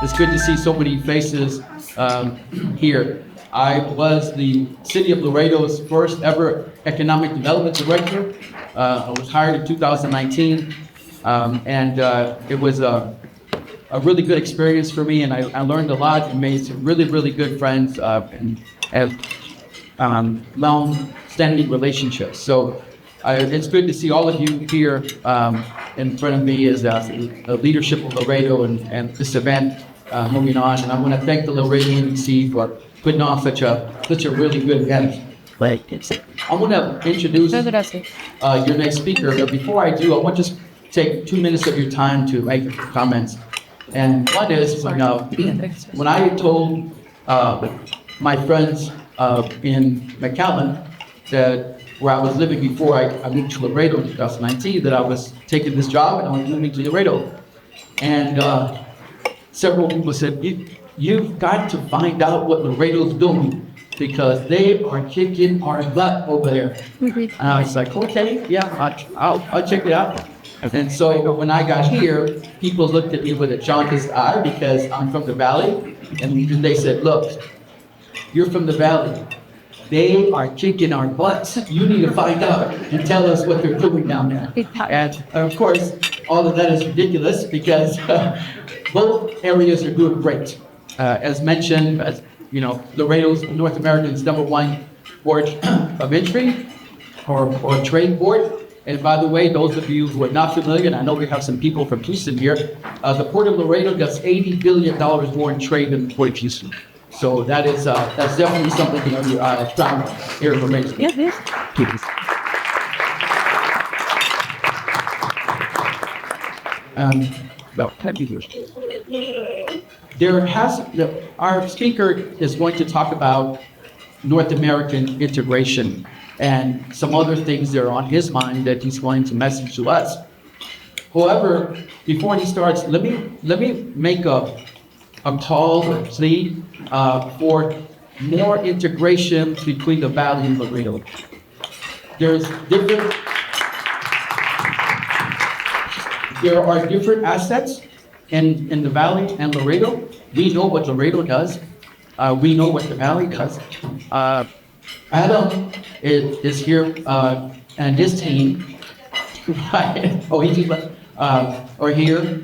It's good to see so many faces here. I was the City of Laredo's first ever Economic Development Director. I was hired in 2019, and it was a really good experience for me, and I learned a lot and made some really, really good friends and have long-standing relationships. So it's good to see all of you here in front of me as the leadership of Laredo and this event moving on. And I want to thank the Laredo EDC for putting on such a really good event. I want to introduce your next speaker, but before I do, I want to just take 2 minutes of your time to make comments. And one is when I told my friends in McAllen that where I was living before I moved to Laredo in 2019, that I was taking this job and I was moving to Laredo. And several people said, you've got to find out what Laredo's doing because they are kicking our butt over there. And I was like, okay, yeah, I'll check it out. And so when I got here, people looked at me with a jaundiced eye because I'm from the Valley. And they said, look, you're from the Valley. They are kicking our butts. You need to find out and tell us what they're doing down there. And of course, all of that is ridiculous because both areas are doing great. As mentioned, Laredo's North America's #1 port of entry or trade port. And by the way, those of you who are not familiar, and I know we have some people from Houston here, the Port of Laredo does $80 billion more in trade than the Port of Houston. So that's definitely something you're proud of here in Laredo. Yes, yes. Our speaker is going to talk about North American integration and some other things that are on his mind that he's going to message to us. However, before he starts, let me make a call or plea for more integration between the Valley and Laredo. There are different assets in the Valley and Laredo. We know what Laredo does. We know what the Valley does. Adam is here and his team, are here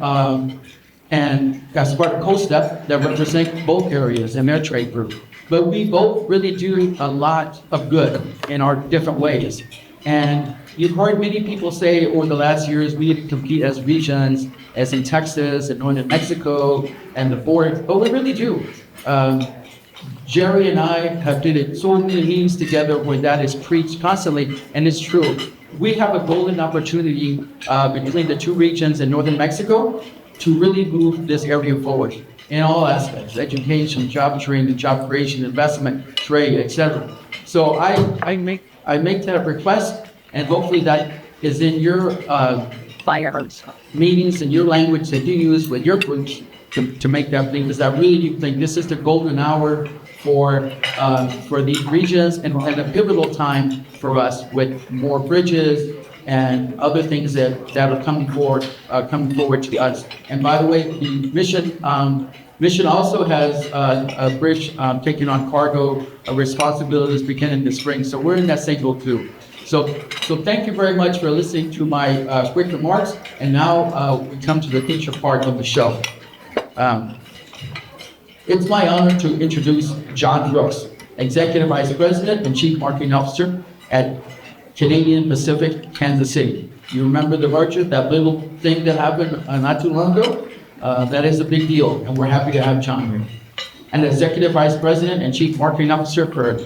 and as part of COSTEP that represent both areas in their trade group. But we both really do a lot of good in our different ways. And you've heard many people say over the last years we compete as regions, as in Texas and Northern Mexico and the border, but we really do. Jerry and I have did so many meetings together where that is preached constantly, and it's true. We have a golden opportunity between the two regions in Northern Mexico to really move this area forward in all aspects: education, job training, job creation, investment, trade, etc. So I make that request, and hopefully that is in your meetings and your language that you use with your groups to make that thing, because I really do think this is the golden hour for these regions and a pivotal time for us with more bridges and other things that are coming forward to us. And by the way, the mission also has a bridge taking on cargo responsibilities beginning this spring. So we're in that same boat too. So thank you very much for listening to my quick remarks. And now we come to the feature part of the show. It's my honor to introduce John Brooks, Executive Vice President and Chief Marketing Officer at Canadian Pacific, Kansas City. You remember the merger, that little thing that happened not too long ago? That is a big deal, and we're happy to have John here. And Executive Vice President and Chief Marketing Officer for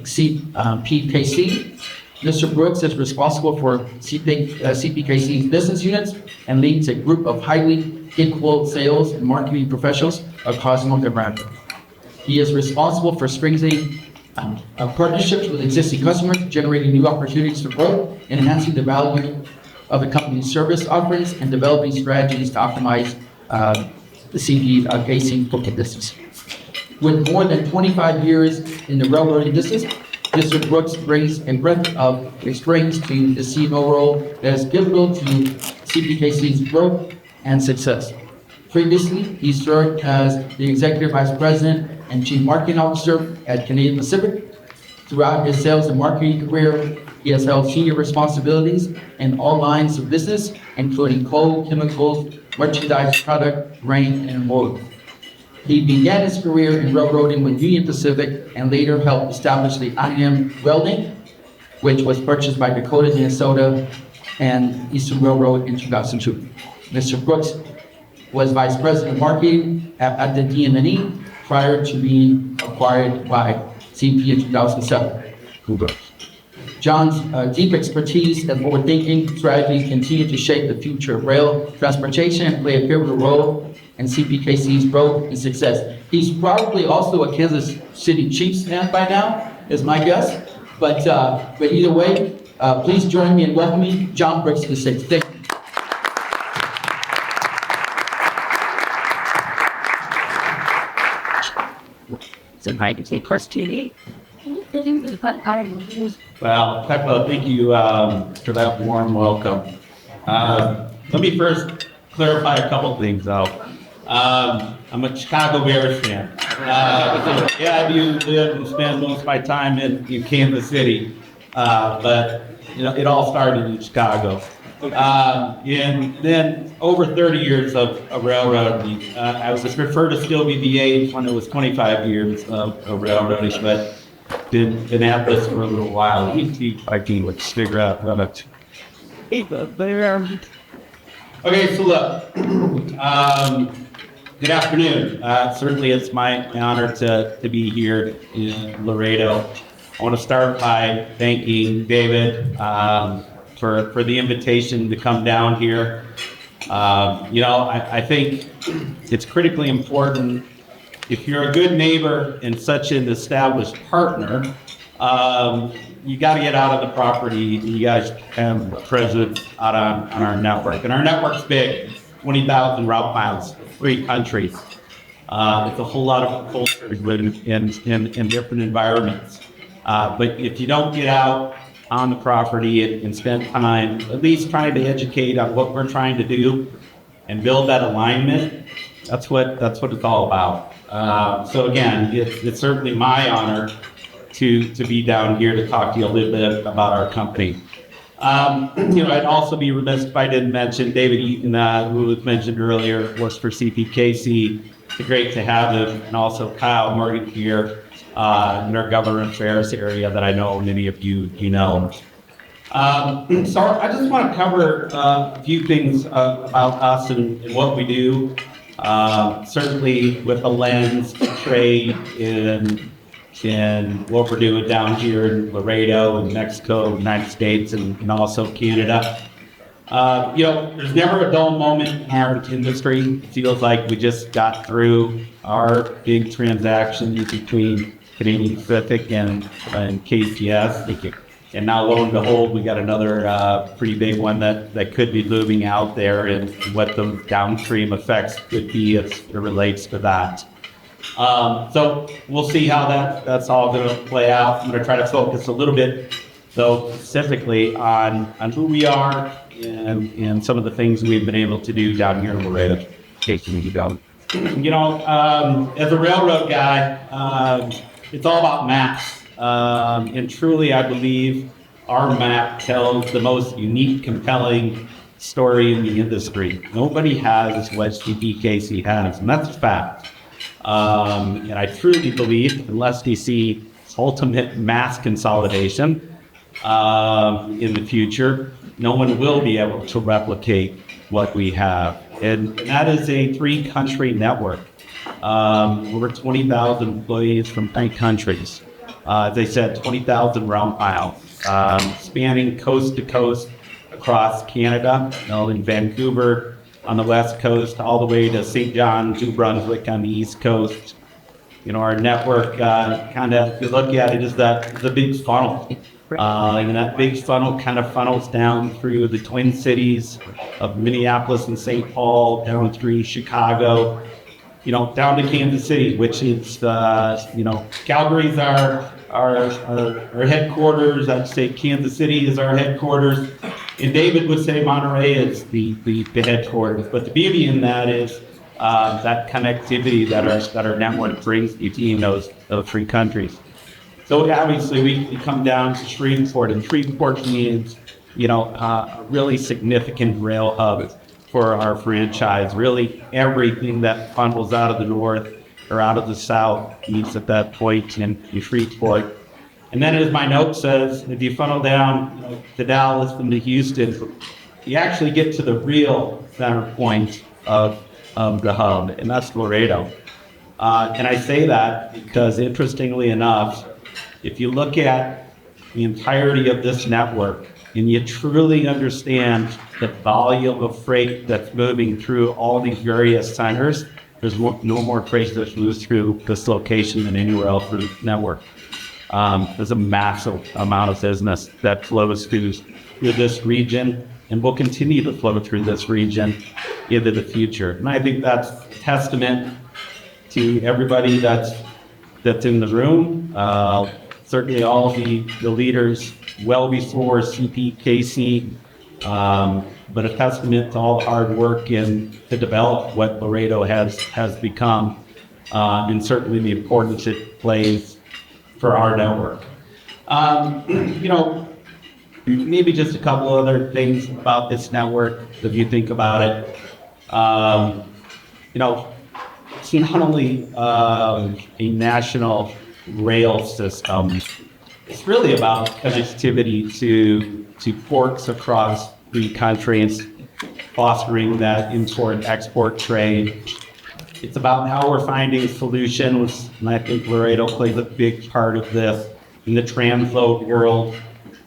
CPKC, Mr. Brooks is responsible for CPKC's business units and leads a group of highly equal sales and marketing professionals across North America. He is responsible for strengthening partnerships with existing customers, generating new opportunities for growth, and enhancing the value of the company's service offerings, and developing strategies to optimize the CPKC book of business. With more than 25 years in the railroading business, Mr. Brooks brings a breadth of experience to the CMO role that is pivotal to CPKC's growth and success. Previously, he served as the Executive Vice President and Chief Marketing Officer at Canadian Pacific. Throughout his sales and marketing career, he has held senior responsibilities in all lines of business, including coal, chemicals, merchandise, product, grain, and oil. He began his career in railroading with Union Pacific and later helped establish the I&M Welding, which was purchased by Dakota, Minnesota, and Eastern Railroad in 2002. Mr. Brooks was Vice President of Marketing at the DM&E prior to being acquired by CP in 2007. John's deep expertise and forward-thinking strategies continue to shape the future of rail transportation and play a pivotal role in CPKC's growth and success. He's probably also a Kansas City Chiefs fan by now, is my guess. But either way, please join me in welcoming John Brooks to the stage. Thank you. So I can say question. Well, Teclo, thank you for that warm welcome. Let me first clarify a couple things, though. I'm a Chicago Bears fan. Yeah, I do live and spend most of my time in Kansas City, but you know, it all started in Chicago. And then over 30 years of railroading. I was referred to still be the age when it was 25 years of railroading, but been at this for a little while. I can figure out how to. Okay, so look. Good afternoon. Certainly, it's my honor to be here in Laredo. I want to start by thanking David for the invitation to come down here. I think it's critically important. If you're a good neighbor and such an established partner, you got to get out of the property. You guys have a presence out on our network. And our network's big, 20,000 route miles, 3 countries. It's a whole lot of cultures in different environments. But if you don't get out on the property and spend time at least trying to educate on what we're trying to do and build that alignment, that's what it's all about. So again, it's certainly my honor to be down here to talk to you a little bit about our company. I'd also be remiss if I didn't mention David Eaton, who was mentioned earlier, works for CPKC. It's great to have him, and also Kyle Morgan here in our government affairs area that I know many of you know. So I just want to cover a few things about us and what we do. Certainly with a lens to trade in what we're doing down here in Laredo and Mexico, United States, and also Canada. There's never a dull moment in our industry. It feels like we just got through our big transaction between Canadian Pacific and KCS. And now, lo and behold, we got another pretty big one that could be looming out there, and what the downstream effects could be as it relates to that. So we'll see how that's all going to play out. I'm going to try to focus a little bit, though, specifically on who we are and some of the things we've been able to do down here in Laredo. As a railroad guy, it's all about maps. And truly, I believe our map tells the most unique, compelling story in the industry. Nobody has what CPKC has, and that's a fact. And I truly believe, unless we see ultimate mass consolidation in the future, no one will be able to replicate what we have. And that is a 3-country network. Over 20,000 employees from 3 countries. As I said, 20,000 route miles, spanning coast to coast across Canada, in Vancouver on the west coast, all the way to St. John's, New Brunswick on the east coast. Our network, kind of, if you look at it, is the big funnel. And that big funnel kind of funnels down through the Twin Cities of Minneapolis and St. Paul, down through Chicago, down to Kansas City, which is, Calgary's our headquarters. I'd say Kansas City is our headquarters. And David would say Monterey is the headquarters. But the beauty in that is that connectivity that our network brings between those three countries. So obviously we come down to Shreveport, and Shreveport means, a really significant rail hub for our franchise. Really everything that funnels out of the north or out of the south meets at that point in Shreveport. And then, as my note says, if you funnel down to Dallas and to Houston, you actually get to the real center point of the hub, and that's Laredo. And I say that because, interestingly enough, if you look at the entirety of this network and you truly understand the volume of freight that's moving through all these various centers, there's no more freight that moves through this location than anywhere else through the network. There's a massive amount of business that flows through this region and will continue to flow through this region into the future. And I think that's a testament to everybody that's in the room, certainly all the leaders well before CPKC, but a testament to all the hard work to develop what Laredo has become, and certainly the importance it plays for our network. Maybe just a couple other things about this network, if you think about it. It's not only a national rail system, it's really about connectivity to ports across the country and fostering that import-export trade. It's about how we're finding solutions, and I think Laredo plays a big part of this in the transload world,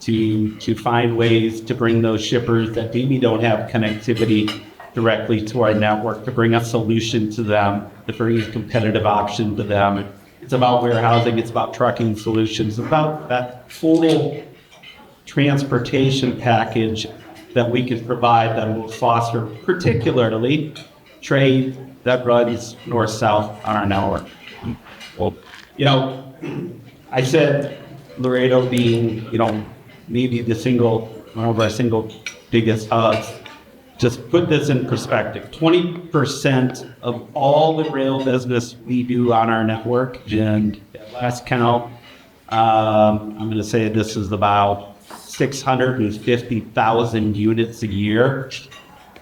to find ways to bring those shippers that maybe don't have connectivity directly to our network, to bring a solution to them, to bring a competitive option to them. It's about warehousing, it's about trucking solutions, about that full transportation package that we can provide that will foster particularly trade that runs north-south on our network. Well, I said Laredo being, maybe one of our single biggest hubs. Just put this in perspective. 20% of all the rail business we do on our network, and at last count, I'm going to say this is about 650,000 units a year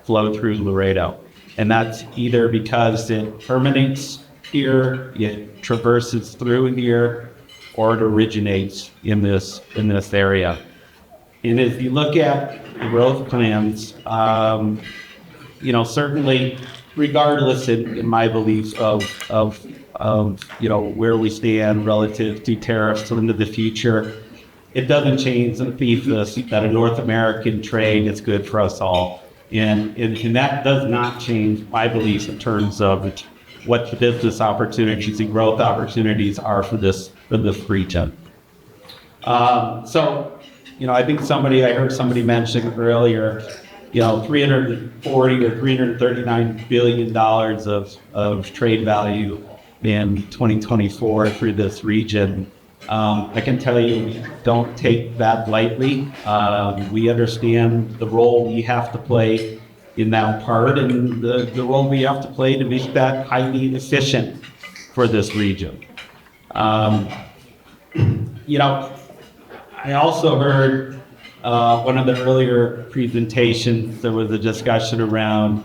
flow through Laredo. And that's either because it terminates here, it traverses through here, or it originates in this area. And if you look at the growth plans, certainly, regardless in my beliefs of where we stand relative to tariffs into the future, it doesn't change the thesis that a North American trade is good for us all. And that does not change my beliefs in terms of what the business opportunities and growth opportunities are for this region. I think I heard somebody mention earlier, $340 or $339 billion of trade value in 2024 through this region. I can tell you, we don't take that lightly. We understand the role we have to play in that part, and the role we have to play to make that highly efficient for this region. I also heard one of the earlier presentations, there was a discussion around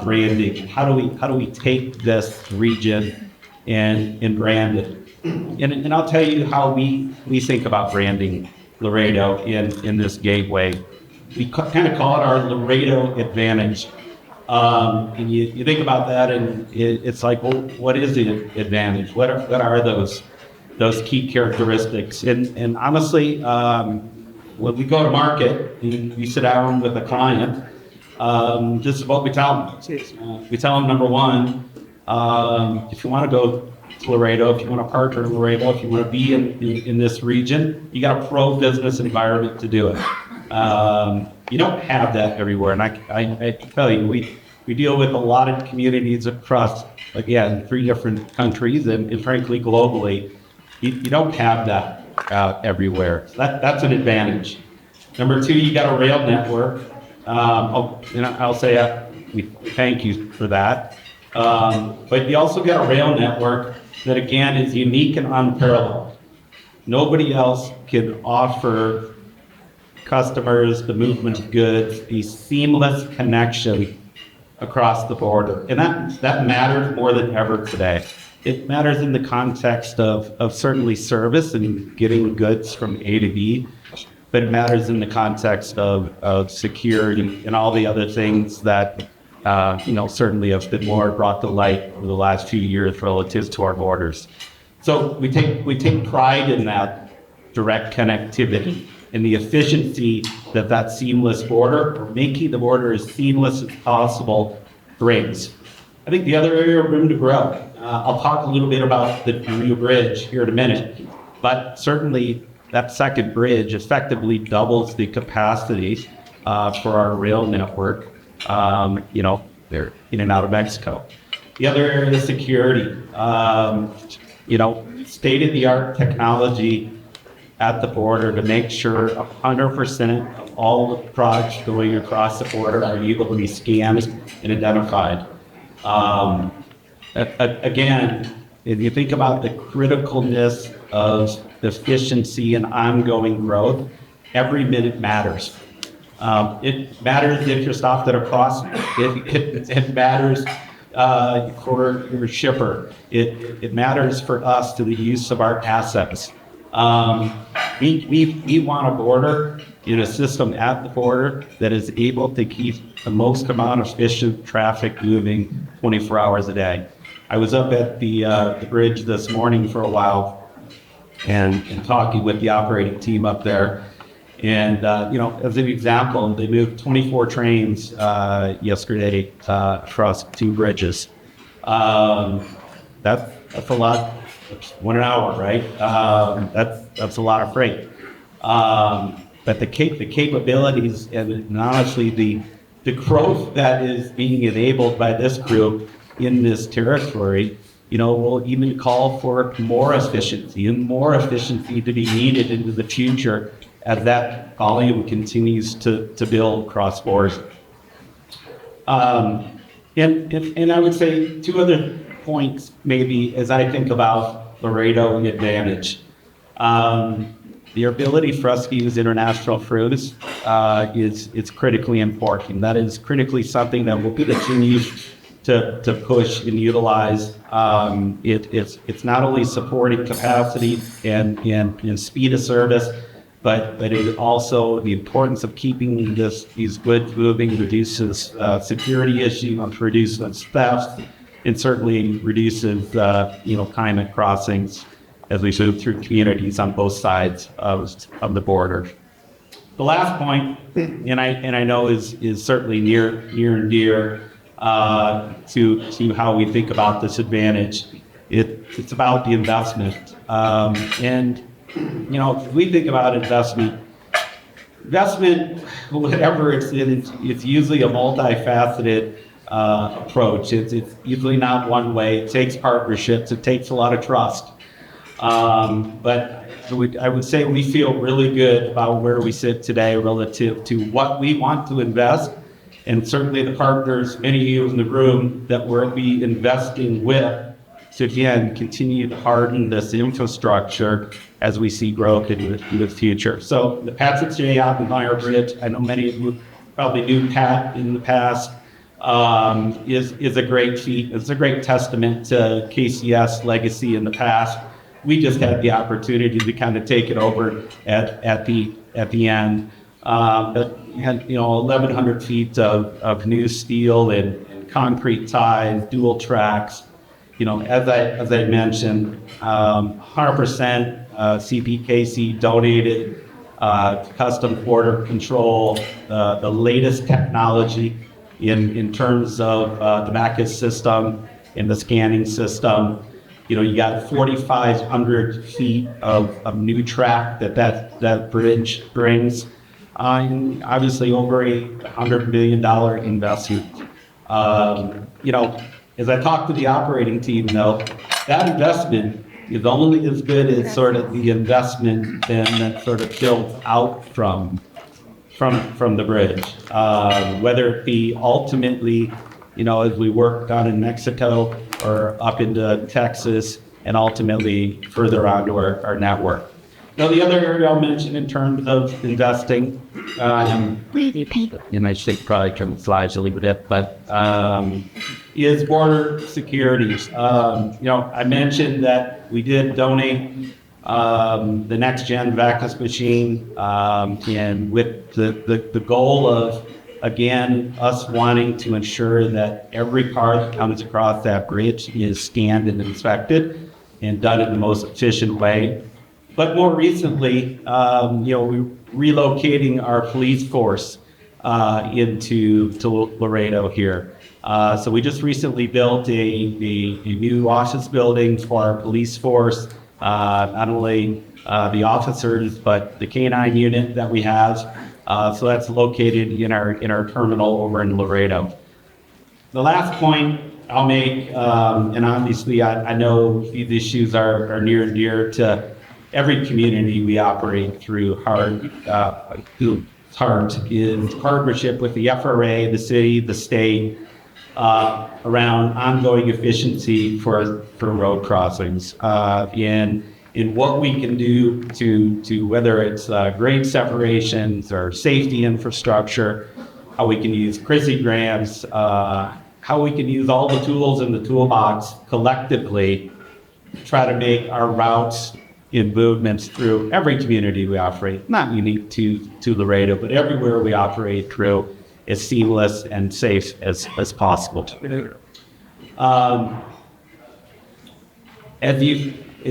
branding. How do we take this region and brand it? And I'll tell you how we think about branding Laredo in this gateway. We kind of call it our Laredo advantage. And you think about that, and it's like, well, what is the advantage? What are those key characteristics? And honestly, when we go to market and we sit down with a client, this is what we tell them. We tell them, number one, if you want to go to Laredo, if you want to partner in Laredo, if you want to be in this region, you got a pro-business environment to do it. You don't have that everywhere. And I tell you, we deal with a lot of communities across, again, 3 different countries and frankly, globally. You don't have that everywhere. So that's an advantage. Number 2, you got a rail network. I'll say we thank you for that. But you also got a rail network that, again, is unique and unparalleled. Nobody else can offer customers the movement of goods, the seamless connection across the border. And that matters more than ever today. It matters in the context of certainly service and getting goods from A to B, but it matters in the context of security and all the other things that certainly have been more brought to light over the last few years relative to our borders. So we take pride in that direct connectivity and the efficiency that seamless border, or making the border as seamless as possible, brings. I think the other area of room to grow. I'll talk a little bit about the new bridge here in a minute, but certainly that second bridge effectively doubles the capacity for our rail network. They're in and out of Mexico. The other area is security. State-of-the-art technology at the border to make sure 100% of all the products going across the border are able to be scanned and identified. Again, if you think about the criticalness of efficiency and ongoing growth, every minute matters. It matters if you're stopped at a crossing. It matters for your shipper. It matters for us to the use of our assets. We want a border in a system at the border that is able to keep the most amount of efficient traffic moving 24 hours a day. I was up at the bridge this morning for a while and talking with the operating team up there. And, as an example, they moved 24 trains yesterday across 2 bridges. That's a lot. 1 hour, right? That's a lot of freight. But the capabilities and honestly the growth that is being enabled by this group in this territory, will even call for more efficiency to be needed into the future as that volume continues to build cross borders. And I would say 2 other points maybe as I think about Laredo Advantage. The ability for us to use international fruits is critically important. That is critically something that we'll continue to push and utilize. It's not only supporting capacity and speed of service, but it is also the importance of keeping these goods moving, reduces security issues, reduces theft, and certainly reduces time at crossings as we move through communities on both sides of the border. The last point, and I know is certainly near and dear to how we think about this advantage. It's about the investment, and if we think about investment, whatever it's in, it's usually a multifaceted approach. It's usually not one way. It takes partnerships. It takes a lot of trust. But I would say we feel really good about where we sit today relative to what we want to invest, and certainly the partners, many of you in the room, that we'll be investing with to, again, continue to harden this infrastructure as we see growth in the future. So the Patrick J. Oppenheimer Bridge, I know many of you probably knew Pat in the past, is a great feat. It's a great testament to KCS legacy in the past. We just had the opportunity to kind of take it over at the end. But had 1,100 feet of new steel and concrete ties, dual tracks. As I mentioned, 100% CPKC donated custom border control, the latest technology in terms of the MACIS system and the scanning system. You got 4,500 feet of new track that bridge brings. And obviously over $100 million investment. As I talk to the operating team, though, that investment is only as good as sort of the investment then that sort of builds out from the bridge. Whether it be ultimately as we work down in Mexico or up into Texas and ultimately further onto our network. Now, the other area I'll mention in terms of investing, and I should probably turn the slides a little bit, but is border security. I mentioned that we did donate the next gen VACUS machine, and with the goal of, again, us wanting to ensure that every car that comes across that bridge is scanned and inspected and done in the most efficient way. But more recently, we're relocating our police force into Laredo here. So we just recently built a new office building for our police force, not only the officers, but the K-9 unit that we have. So that's located in our terminal over in Laredo. The last point I'll make, and obviously I know these issues are near and dear to every community we operate through, is partnership with the FRA, the city, the state, around ongoing efficiency for road crossings, in what we can do to whether it's grade separations or safety infrastructure, how we can use CRISI grants, how we can use all the tools in the toolbox collectively to try to make our routes in movements through every community we operate, not unique to Laredo, but everywhere we operate through, as seamless and safe as possible. If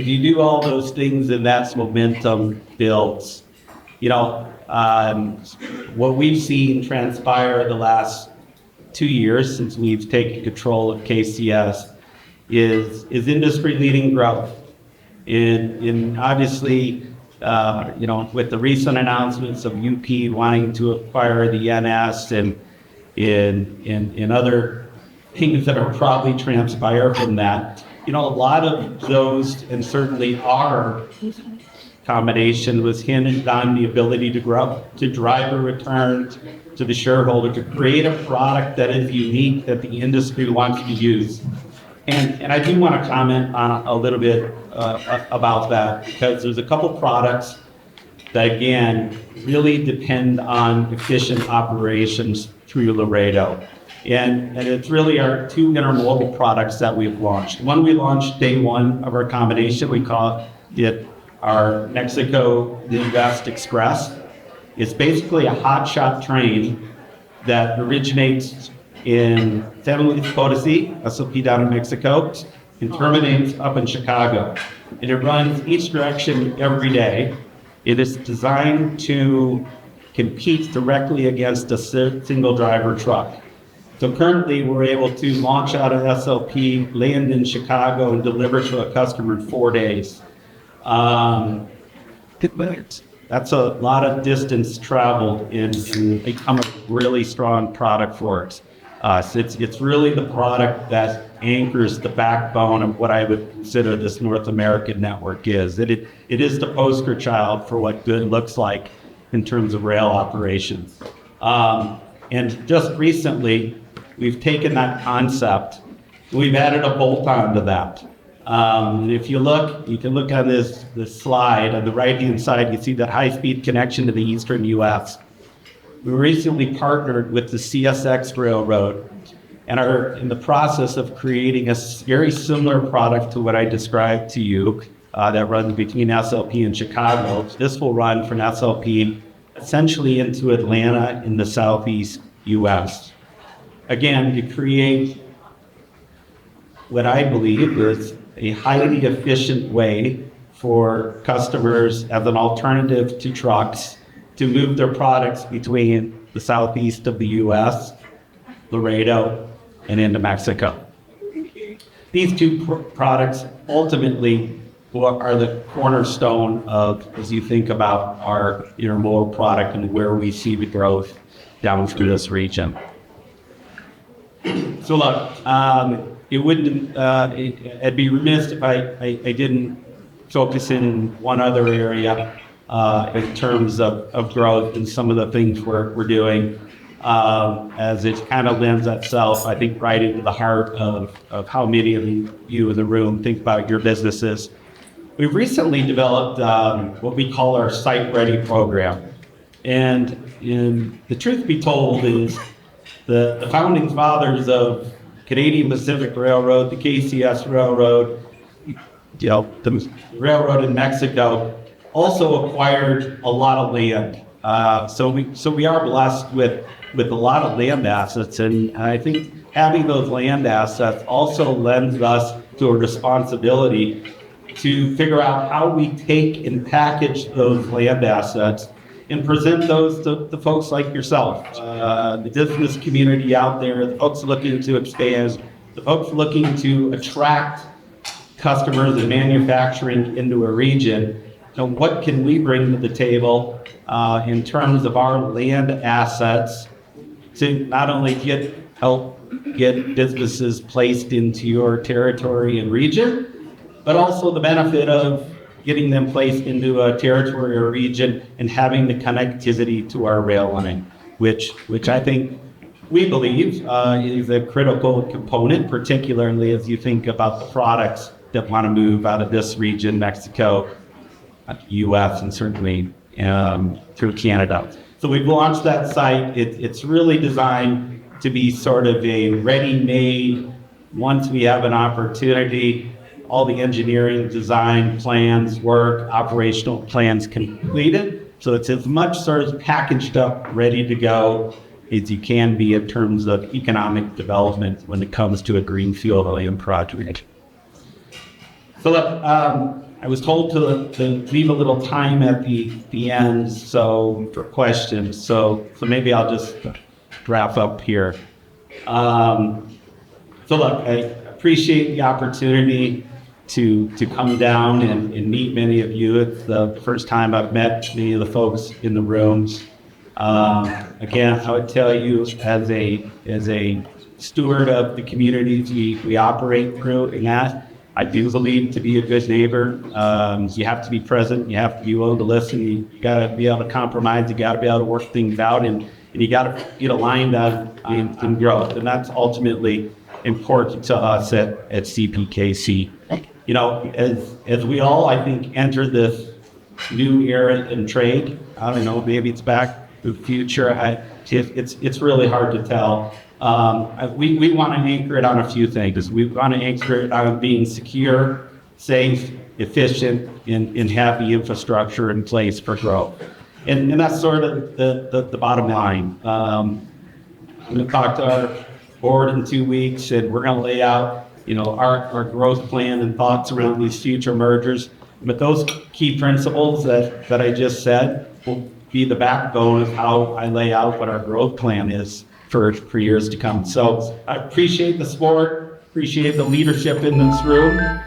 you do all those things and that's momentum builds, what we've seen transpire the last 2 years since we've taken control of KCS is industry-leading growth. In obviously, with the recent announcements of UP wanting to acquire the NS and in other things that are probably transpire from that, a lot of those, and certainly our combination, was hinged on the ability to grow, to drive a return to the shareholder, to create a product that is unique that the industry wants to use. And I do want to comment on a little bit about that, because there's a couple products that, again, really depend on efficient operations through Laredo. And it's really our two intermodal products that we've launched. One we launched day one of our combination. We call it our Mexico Midwest Express. It's basically a hotshot train that originates in San Luis Potosí, SOP down in Mexico, and terminates up in Chicago. And it runs each direction every day. It is designed to compete directly against a single driver truck. So currently we're able to launch out of SLP, land in Chicago, and deliver to a customer in 4 days. That's a lot of distance traveled and become a really strong product for us. So it's really the product that anchors the backbone of what I would consider this North American network is. It is the poster child for what good looks like in terms of rail operations. And just recently, we've taken that concept, we've added a bolt-on to that. And if you look, you can look on this slide. On the right-hand side, you see that high-speed connection to the eastern U.S. We recently partnered with the CSX Railroad and are in the process of creating a very similar product to what I described to you that runs between SLP and Chicago. This will run from SLP essentially into Atlanta in the southeast U.S. Again, to create what I believe is a highly efficient way for customers as an alternative to trucks to move their products between the southeast of the U.S., Laredo, and into Mexico. These two products ultimately are the cornerstone of, as you think about our intermodal product and where we see the growth down through this region. So look, I'd be remiss if I didn't focus in one other area in terms of growth and some of the things we're doing. as it kind of lends itself, I think, right into the heart of how many of you in the room think about your businesses. We've recently developed what we call our Site Ready program. And the truth be told is the founding fathers of Canadian Pacific Railroad, the KCS Railroad, the railroad in Mexico, also acquired a lot of land. So we are blessed with a lot of land assets, and I think having those land assets also lends us to a responsibility to figure out how we take and package those land assets and present those to the folks like yourself, the business community out there, the folks looking to expand, the folks looking to attract customers and manufacturing into a region. What can we bring to the table in terms of our land assets to not only help get businesses placed into your territory and region, but also the benefit of getting them placed into a territory or region and having the connectivity to our rail line, which I think we believe is a critical component, particularly as you think about the products that want to move out of this region, Mexico, U.S., and certainly through Canada. So we've launched that site. It's really designed to be sort of a ready-made, once we have an opportunity, all the engineering, design, plans, work, operational plans completed. So it's as much sort of packaged up, ready to go as you can be in terms of economic development when it comes to a greenfield land project. So look, I was told to leave a little time at the end for questions. So maybe I'll just wrap up here. So look, I appreciate the opportunity to come down and meet many of you. It's the first time I've met many of the folks in the rooms. Again, I would tell you as a steward of the communities we operate through, and that I do believe to be a good neighbor, you have to be present, you have to be willing to listen, you got to be able to compromise, you got to be able to work things out, and you got to get aligned on growth, and that's ultimately important to us at CPKC. As we all, I think, enter this new era in trade, I don't know, maybe it's back to the future. It's really hard to tell. We want to anchor it on a few things. We want to anchor it on being secure, safe, efficient, and have the infrastructure in place for growth. And that's sort of the bottom line. I'm going to talk to our board in 2 weeks, and we're going to lay out our growth plan and thoughts around these future mergers. But those key principles that I just said will be the backbone of how I lay out what our growth plan is for years to come. So I appreciate the support, appreciate the leadership in this room.